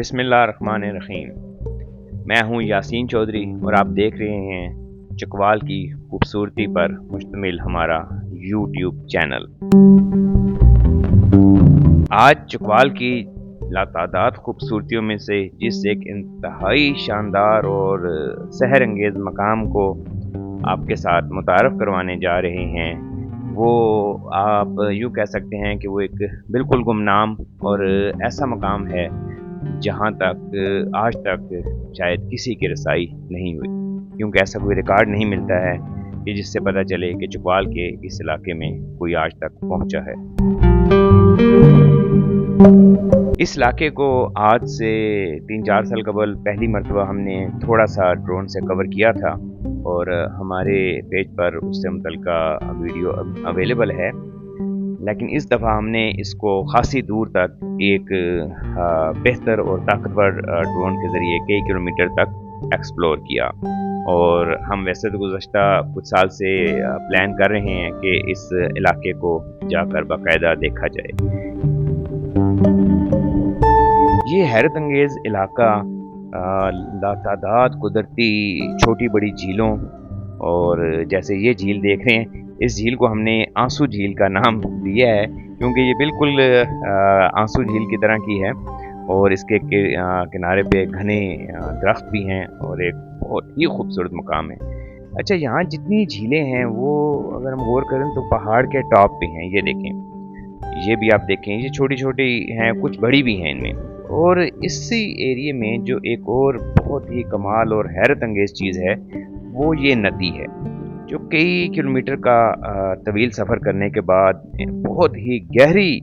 बिस्मिल्लाहिर्रहमानिर्रहीम। मैं हूं यासीन चौधरी और आप देख रहे हैं चकवाल की खूबसूरती पर मुश्तमिल हमारा यूट्यूब चैनल। आज चकवाल की लातादाद खूबसूरतियों में से जिस एक इंतहाई शानदार और सहर अंगेज़ मकाम को आपके साथ मुतारफ़ करवाने जा रहे हैं, वो आप यूँ कह सकते हैं कि वो एक बिल्कुल गुमनाम और ऐसा मकाम है जहाँ तक आज तक शायद किसी की रसाई नहीं हुई, क्योंकि ऐसा कोई रिकॉर्ड नहीं मिलता है कि जिससे पता चले कि चकवाल के इस इलाके में कोई आज तक पहुँचा है। इस इलाके को आज से 3-4 साल कबल पहली मरतबा हमने थोड़ा सा ड्रोन से कवर किया था और हमारे पेज पर उससे मुतल्लिका वीडियो अवेलेबल है, लेकिन इस दफ़ा हमने इसको खासी दूर तक एक बेहतर और ताकतवर ड्रोन के ज़रिए कई किलोमीटर तक एक्सप्लोर किया। और हम वैसे तो गुज़श्ता कुछ साल से प्लान कर रहे हैं कि इस इलाके को जाकर बाकायदा देखा जाए। ये हैरत अंगेज़ इलाका लातादाद कुदरती छोटी बड़ी झीलों, और जैसे ये झील देख रहे हैं, इस झील को हमने आंसू झील का नाम दिया है क्योंकि ये बिल्कुल आंसू झील की तरह की है और इसके किनारे पे घने दरख्त भी हैं और एक बहुत ही खूबसूरत मकाम है। अच्छा, यहाँ जितनी झीलें हैं वो अगर हम गौर करें तो पहाड़ के टॉप पे हैं। ये देखें, ये भी आप देखें, ये छोटी छोटी हैं, कुछ बड़ी भी हैं इनमें। और इसी एरिया में जो एक और बहुत ही कमाल और हैरत अंगेज़ चीज़ है वो ये नदी है, जो कई किलोमीटर का तवील सफ़र करने के बाद बहुत ही गहरी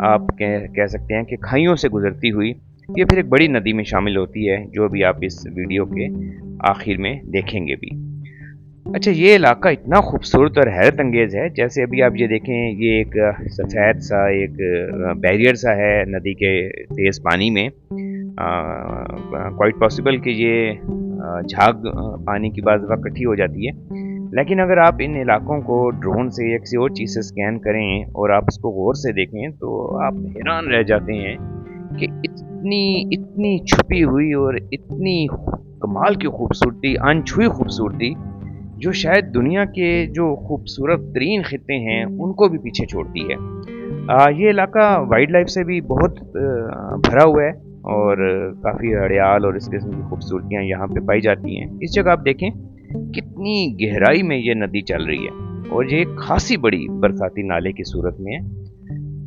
आप कह सकते हैं कि खाइयों से गुजरती हुई ये फिर एक बड़ी नदी में शामिल होती है, जो भी आप इस वीडियो के आखिर में देखेंगे भी। अच्छा, ये इलाका इतना खूबसूरत और हैरत अंगेज़ है, जैसे अभी आप ये देखें, ये एक सफ़ेद सा एक बैरियर सा है नदी के तेज़ पानी में। क्वाइट पॉसिबल कि ये झाग पानी की बाज़ दफ़ा इकट्ठी हो जाती है, लेकिन अगर आप इन इलाकों को ड्रोन से या किसी और चीज़ से स्कैन करें और आप इसको गौर से देखें तो आप हैरान रह जाते हैं कि इतनी छुपी हुई और इतनी कमाल की खूबसूरती, अनछुई खूबसूरती, जो शायद दुनिया के जो खूबसूरत तरीन खित्ते हैं उनको भी पीछे छोड़ती है। ये इलाका वाइल्ड लाइफ से भी बहुत भरा हुआ है और काफ़ी हरियाल और इस किस्म की खूबसूरतियाँ यहाँ पे पाई जाती हैं। इस जगह आप देखें कितनी गहराई में ये नदी चल रही है और ये खासी बड़ी बरसाती नाले की सूरत में है।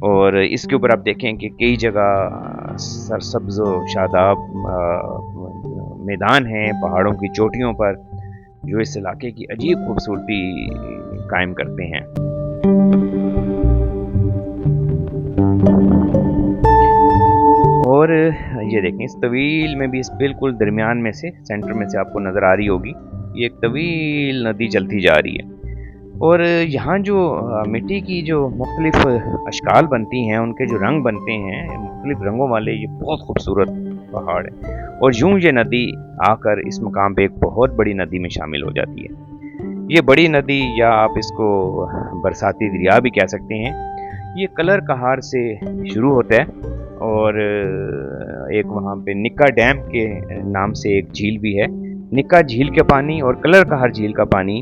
और इसके ऊपर आप देखें कि कई जगह सरसब्ज़ व शादाब मैदान हैं पहाड़ों की चोटियों पर, जो इस इलाके की अजीब खूबसूरती कायम करते हैं। और ये देखें, इस तवील में भी, इस बिल्कुल दरमियान में से, सेंटर में से आपको नज़र आ रही होगी, ये एक तवील नदी चलती जा रही है। और यहाँ जो मिट्टी की जो मुख्तलिफ अशकाल बनती हैं, उनके जो रंग बनते हैं मुख्तलिफ रंगों वाले, ये बहुत खूबसूरत पहाड़ है। और यूँ ये नदी आकर इस मुकाम पे एक बहुत बड़ी नदी में शामिल हो जाती है। ये बड़ी नदी, या आप इसको बरसाती दरिया भी कह सकते हैं, ये कलर कहार से शुरू होता है और एक वहाँ पे निक्का डैम के नाम से एक झील भी है। निक्का झील के पानी और कलर कहार झील का पानी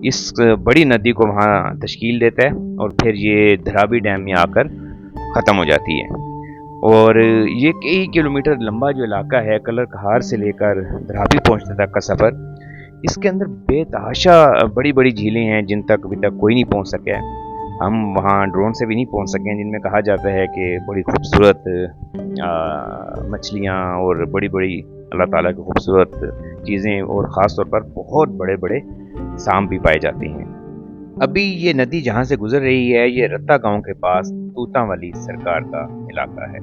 इस बड़ी नदी को वहाँ तश्कील देता है और फिर ये धरावी डैम में आकर ख़त्म हो जाती है। और ये कई किलोमीटर लंबा जो इलाका है, कलर कहार से लेकर धरावी पहुँचने तक का सफ़र, इसके अंदर बेतहाशा बड़ी बड़ी झीलें हैं जिन तक अभी तक कोई नहीं पहुँच सका है। हम वहाँ ड्रोन से भी नहीं पहुँच सके हैं, जिनमें कहा जाता है कि बड़ी खूबसूरत मछलियाँ और बड़ी बड़ी अल्लाह ताला की खूबसूरत चीज़ें और ख़ास तौर पर बहुत बड़े बड़े सांप भी पाए जाते हैं। अभी ये नदी जहाँ से गुजर रही है, ये रत्ता गांव के पास तूतां वाली सरकार का इलाका है।